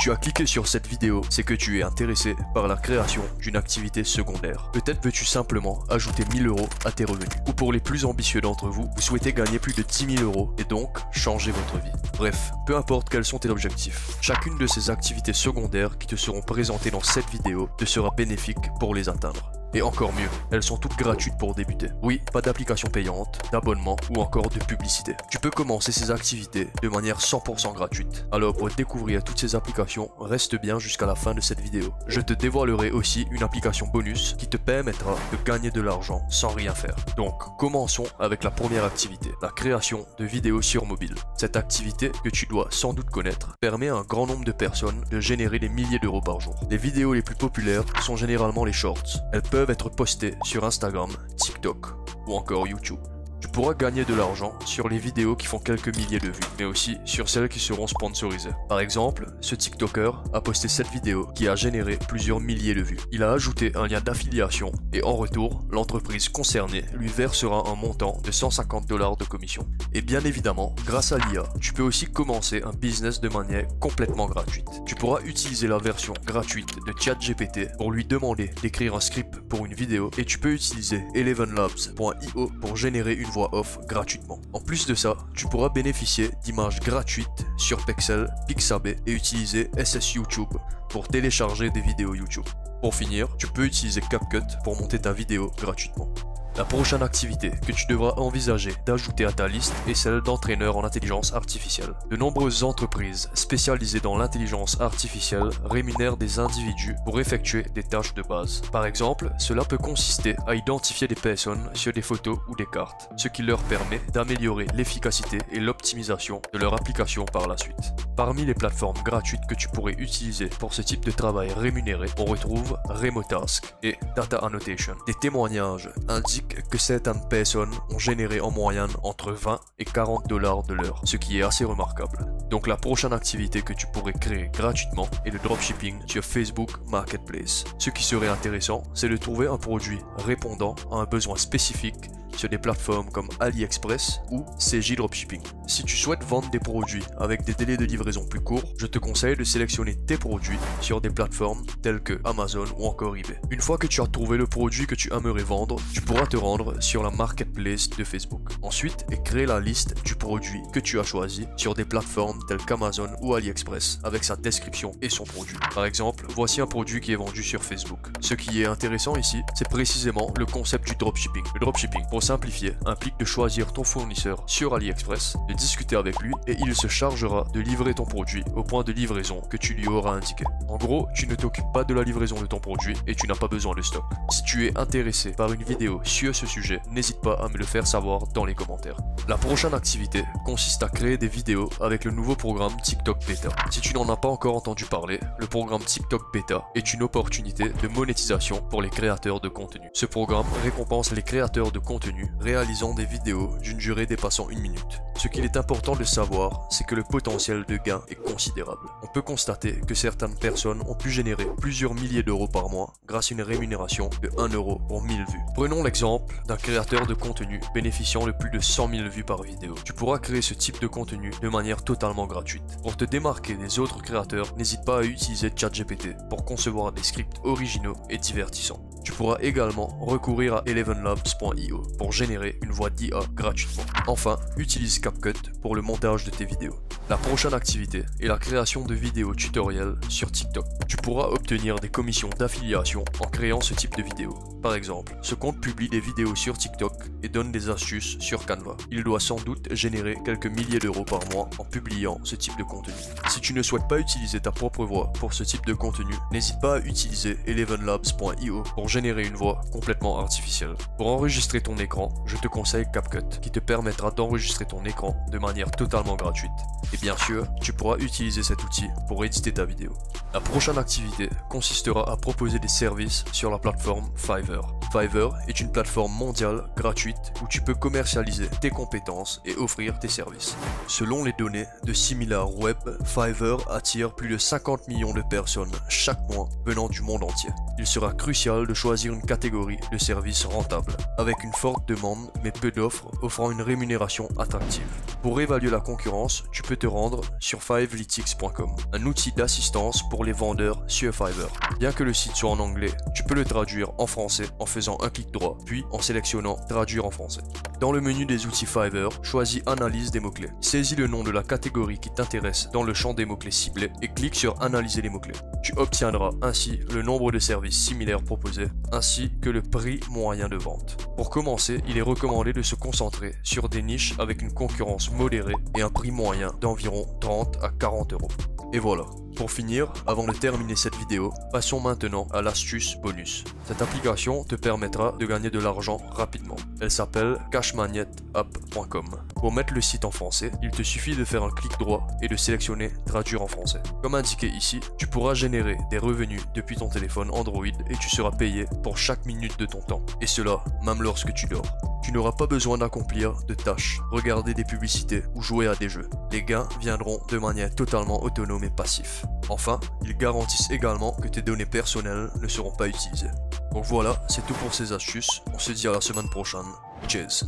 tu as cliqué sur cette vidéo, c'est que tu es intéressé par la création d'une activité secondaire. Peut-être veux-tu simplement ajouter 1000 € à tes revenus. Ou pour les plus ambitieux d'entre vous, vous souhaitez gagner plus de 10 000 € et donc changer votre vie. Bref, peu importe quels sont tes objectifs, chacune de ces activités secondaires qui te seront présentées dans cette vidéo te sera bénéfique pour les atteindre. Et encore mieux, elles sont toutes gratuites pour débuter. Oui, pas d'application payante, d'abonnement ou encore de publicité. Tu peux commencer ces activités de manière 100% gratuite. Alors pour découvrir toutes ces applications, reste bien jusqu'à la fin de cette vidéo. Je te dévoilerai aussi une application bonus qui te permettra de gagner de l'argent sans rien faire. Donc commençons avec la première activité, la création de vidéos sur mobile. Cette activité, que tu dois sans doute connaître, permet à un grand nombre de personnes de générer des milliers d'euros par jour. Les vidéos les plus populaires sont généralement les shorts. Elles peuvent être postées sur Instagram, TikTok ou encore YouTube. Tu pourras gagner de l'argent sur les vidéos qui font quelques milliers de vues, mais aussi sur celles qui seront sponsorisées. Par exemple, ce TikToker a posté cette vidéo qui a généré plusieurs milliers de vues. Il a ajouté un lien d'affiliation et en retour, l'entreprise concernée lui versera un montant de 150 $ de commission. Et bien évidemment, grâce à l'IA, tu peux aussi commencer un business de manière complètement gratuite. Tu pourras utiliser la version gratuite de ChatGPT pour lui demander d'écrire un script pour une vidéo et tu peux utiliser elevenlabs.io pour générer une voix off gratuitement. En plus de ça, tu pourras bénéficier d'images gratuites sur Pexel, Pixabay et utiliser SS YouTube pour télécharger des vidéos YouTube. Pour finir, tu peux utiliser CapCut pour monter ta vidéo gratuitement. La prochaine activité que tu devras envisager d'ajouter à ta liste est celle d'entraîneur en intelligence artificielle. De nombreuses entreprises spécialisées dans l'intelligence artificielle rémunèrent des individus pour effectuer des tâches de base. Par exemple, cela peut consister à identifier des personnes sur des photos ou des cartes, ce qui leur permet d'améliorer l'efficacité et l'optimisation de leur application par la suite. Parmi les plateformes gratuites que tu pourrais utiliser pour ce type de travail rémunéré, on retrouve Remotask et Data Annotation. Des témoignages indiquent que certaines personnes ont généré en moyenne entre 20 et 40 $ de l'heure, ce qui est assez remarquable. Donc la prochaine activité que tu pourrais créer gratuitement est le dropshipping sur Facebook Marketplace. Ce qui serait intéressant, c'est de trouver un produit répondant à un besoin spécifique sur des plateformes comme AliExpress ou CJ Dropshipping. Si tu souhaites vendre des produits avec des délais de livraison plus courts, je te conseille de sélectionner tes produits sur des plateformes telles que Amazon ou encore eBay. Une fois que tu as trouvé le produit que tu aimerais vendre, tu pourras te rendre sur la marketplace de Facebook. Ensuite, créer la liste du produit que tu as choisi sur des plateformes telles qu'Amazon ou AliExpress avec sa description et son produit. Par exemple, voici un produit qui est vendu sur Facebook. Ce qui est intéressant ici, c'est précisément le concept du dropshipping. Le dropshipping, pour simplifier, implique de choisir ton fournisseur sur AliExpress, de discuter avec lui et il se chargera de livrer ton produit au point de livraison que tu lui auras indiqué. En gros, tu ne t'occupes pas de la livraison de ton produit et tu n'as pas besoin de stock. Si tu es intéressé par une vidéo sur ce sujet, n'hésite pas à me le faire savoir dans les commentaires. La prochaine activité consiste à créer des vidéos avec le nouveau programme TikTok Beta. Si tu n'en as pas encore entendu parler, le programme TikTok Beta est une opportunité de monétisation pour les créateurs de contenu. Ce programme récompense les créateurs de contenu réalisant des vidéos d'une durée dépassant 1 minute. Ce qu'il est important de savoir, c'est que le potentiel de gain est considérable. On peut constater que certaines personnes ont pu générer plusieurs milliers d'euros par mois grâce à une rémunération de 1 € pour 1000 vues. Prenons l'exemple d'un créateur de contenu bénéficiant de plus de 100 000 vues par vidéo. Tu pourras créer ce type de contenu de manière totalement gratuite. Pour te démarquer des autres créateurs, n'hésite pas à utiliser ChatGPT pour concevoir des scripts originaux et divertissants. Tu pourras également recourir à elevenlabs.io pour générer une voix d'IA gratuitement. Enfin, utilise CapCut pour le montage de tes vidéos. La prochaine activité est la création de vidéos tutoriels sur TikTok. Tu pourras obtenir des commissions d'affiliation en créant ce type de vidéos. Par exemple, ce compte publie des vidéos sur TikTok et donne des astuces sur Canva. Il doit sans doute générer quelques milliers d'euros par mois en publiant ce type de contenu. Si tu ne souhaites pas utiliser ta propre voix pour ce type de contenu, n'hésite pas à utiliser elevenlabs.io pour générer une voix complètement artificielle. Pour enregistrer ton écran, je te conseille CapCut qui te permettra d'enregistrer ton écran de manière totalement gratuite. Et bien sûr, tu pourras utiliser cet outil pour éditer ta vidéo. La prochaine activité consistera à proposer des services sur la plateforme Fiverr. Fiverr est une plateforme mondiale gratuite où tu peux commercialiser tes compétences et offrir tes services. Selon les données de SimilarWeb, Fiverr attire plus de 50 millions de personnes chaque mois venant du monde entier. il sera crucial de choisir une catégorie de services rentable, avec une forte demande mais peu d'offres offrant une rémunération attractive. Pour évaluer la concurrence, tu peux te rendre sur Fivelytics.com, un outil d'assistance pour les vendeurs sur Fiverr. Bien que le site soit en anglais, tu peux le traduire en français en faisant un clic droit, puis en sélectionnant Traduire en français. Dans le menu des outils Fiverr, choisis Analyse des mots-clés. Saisis le nom de la catégorie qui t'intéresse dans le champ des mots-clés ciblés et clique sur Analyser les mots-clés. Tu obtiendras ainsi le nombre de services similaires proposés, ainsi que le prix moyen de vente. Pour commencer, il est recommandé de se concentrer sur des niches avec une concurrence modérée et un prix moyen d'environ 30 à 40 euros. Et voilà. Pour finir, avant de terminer cette vidéo, passons maintenant à l'astuce bonus. Cette application te permettra de gagner de l'argent rapidement. Elle s'appelle cashmagnetapp.com. Pour mettre le site en français, il te suffit de faire un clic droit et de sélectionner Traduire en français. Comme indiqué ici, tu pourras générer des revenus depuis ton téléphone Android et tu seras payé pour chaque minute de ton temps. Et cela, même lorsque tu dors. Tu n'auras pas besoin d'accomplir de tâches, regarder des publicités ou jouer à des jeux. Les gains viendront de manière totalement autonome et passif. Enfin, ils garantissent également que tes données personnelles ne seront pas utilisées. Donc voilà, c'est tout pour ces astuces. On se dit à la semaine prochaine. Cheers!